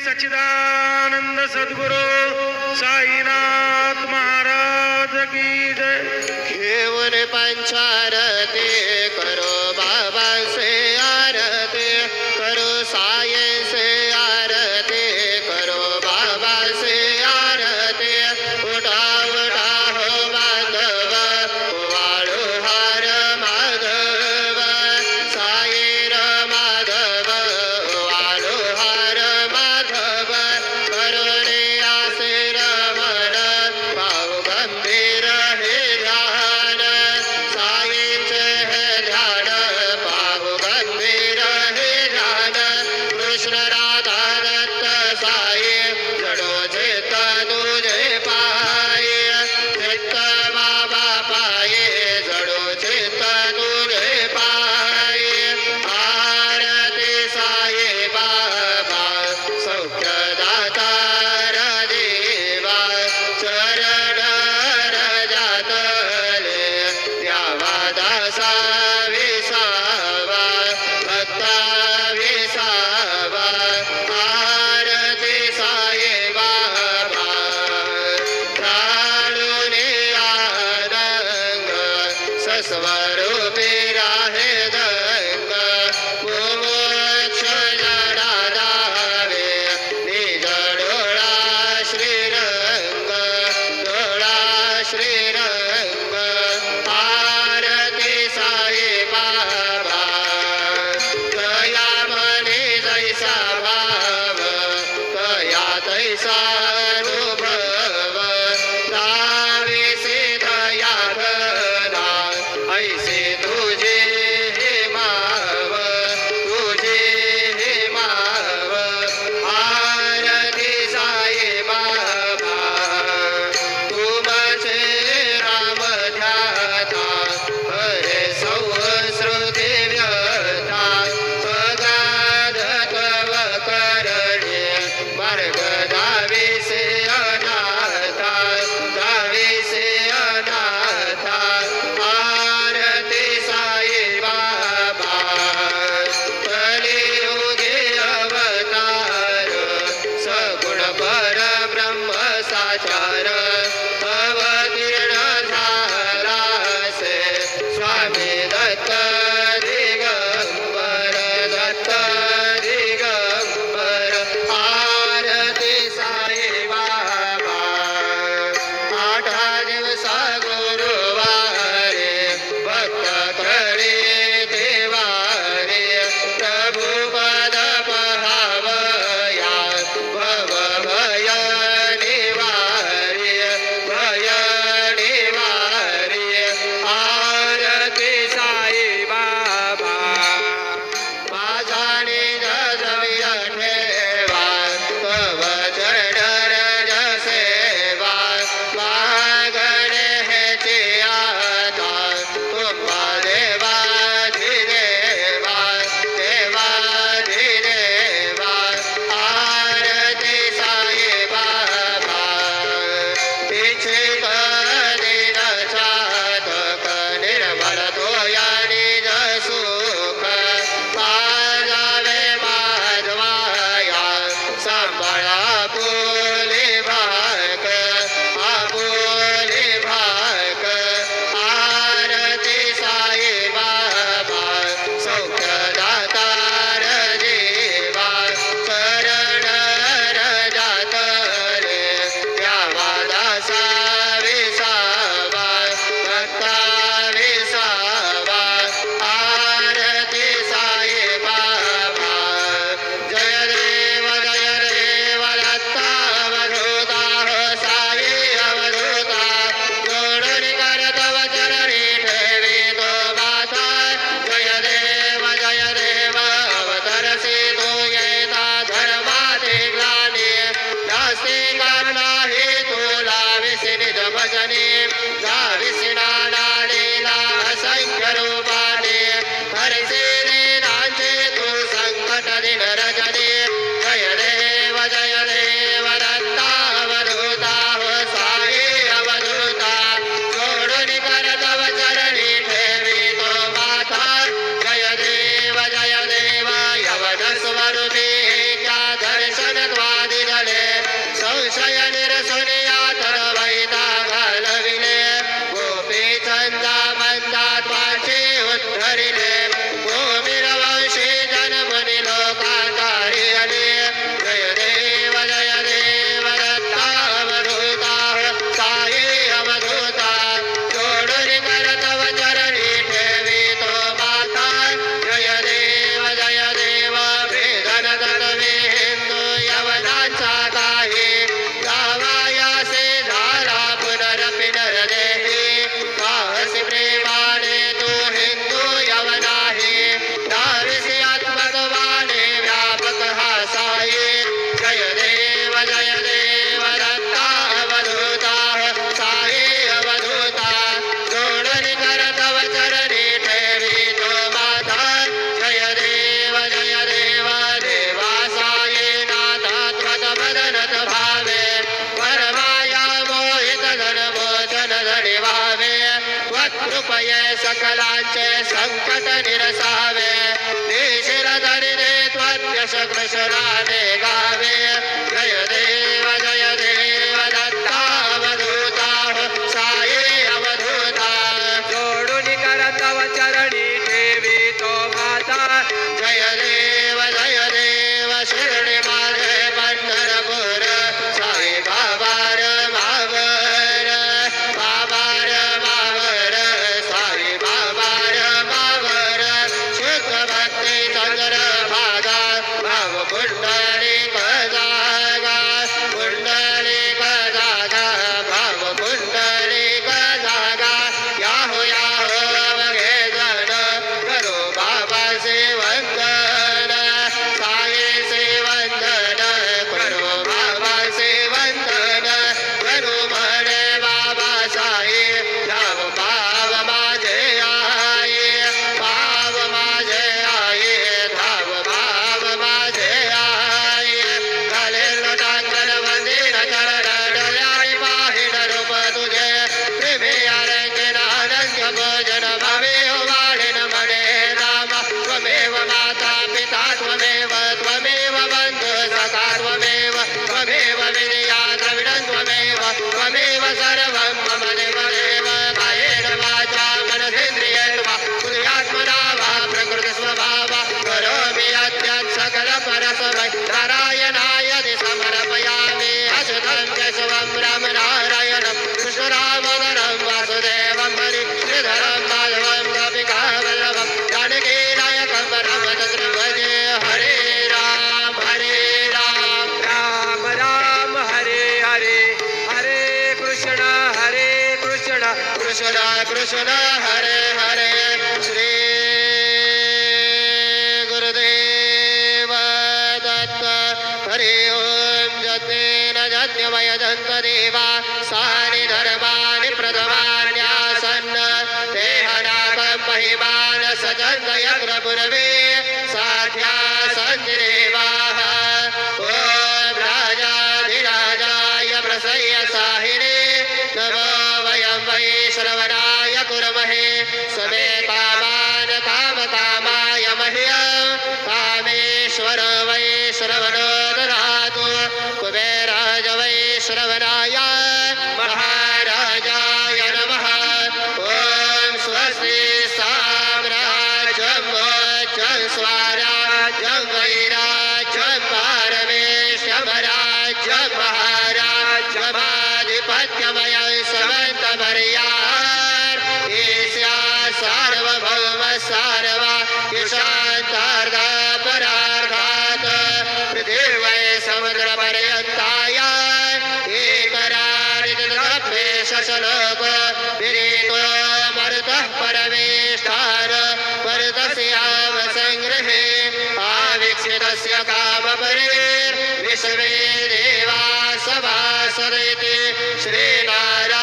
सच्चिदानंद सद्गुरु साईनाथ महाराज की जय। घेऊन पंचारती करो बाबा से आरती, करो साये से आरती, करो बाबा से आरती। उठा उठा हो माधव वाळू हार माधव, साईर माधव वाळू हार माधव। करुणे आसे रमण पाहू गंभीर हे ध्यान, साईंचे हे ध्यान पाहू गंभीर हे ध्यान। कृष्ण राधा दत्त साई जडो चित्त तुझे पाये, चित्त बाबा पाये जडो चित्त तुझे पाये। आरती साई बाबा सौख्य दातार देवा, चरण रजातले द्यावा दासा विसावा, भक्ता विसावा। आरती साई बाबा प्राणुने आदंग, सस्वरूपी राहे दंग। मोक्ष जडा दावे निज डोळा श्रीरंग, डोळा श्रीरंग। आरती साई बाबा कया मने जैसा भाव, कया तैसा अनुभव। दावीसी दया घना ऐसे तुझे हे माव, तुझे हे माव। आरती साई बाबा तुमचे राम ध्याता, हरे संस्कृती व्यथा। अगाध तव करणे मार्ग दावे जय देव दत्ता अवधूता साई अवधूता जोडून कर तव चरणी ठेवी तो माता जय देव देवा साई नाथ त्वदनत भावे परमाया मोहित धन मोचन धनी भावे त्वत्कृपये सकलांचे संकट निरसावे निशिर धरी दे त्वद्यश कृष्णाने गावे जय देव दत्ता अवधूता साई अवधूता जोडून कर तव चरणी ठेवी तो माता जय देव शिरडी माझे पंढरपूर साई बाबार मावर साई बाबार मावर शुद्ध भक्ती चंद्र भागा भाव पुंडलिक जागा भाव पुंडलिक जागा याहो वगे जन करो बाबा सेवंदन साई सेवंदन करो बाबा सेवंदन करो म्हणे बाबा साई धाव भाव माझे आई धाव भाव माझे आई घालेल टांगण वंदिन चरण डोळ्याई पाहिन रूप तुझे प्रेमे आरंगन अनंत भोजन भवे वाढेन म्हणे राम त्वमेव माता पिता त्वमेव बंधु सखा त्वमेव विद्या द्रविडं त्वमेव सर्वं मम देवदेव कायेन वाचा मनसेन्द्रियेण वा बुद्ध्यात्मना वा प्रकृतिस्वभावा करोमि यद्यत् सकल परस्मै नारायणाय समर्पयामि अच्युतं केशवं रामनारायणं कृष्णदामोदरं वासुदेवं हरि श्रीधरं माधवं गोपिकावल्लभं जानकीनायकं रामचन्द्रं भजे हरे राम राम राम हरे हरे हरे कृष्ण कृष्ण कृष्ण हरे हरे श्री गुरुदेव दत्त हरि ओम जतेन जन्यमय दंत देवा सानि धर्मानि प्रथमान्यासन् देहनागं महिमान सजन्तय प्रभुरवे साध्या सन्देवाः ओम राजाधिराजाय प्रसह्य साहिने नमो वयं वै श्रवणाय कुर्महे समे कामान् कामकामाय मह्यं कामेश्वर वै श्रवणो ददातु कुबेराज वै श्रवणाय महाराजाय नमः ॐ स्वस्ति साम्राज्यं मोक्षं स्वराज्यं वैराज्यं पारमेश्वराज्यं महाराज्यमाधिपत्यमयं समन्तपर्याय ईशा सार्वभौम सार्वा ईशान्तार्ध परार्धात् पृथिवै समुद्रपर्यन्ताय एकरारितशलोक विरीतो मरुतः परमेष्ठार परतस्याम सङ्ग्रहे आवीक्षितस्य कामपरेर्विश्वे देवा सभासदिति श्रीनारायण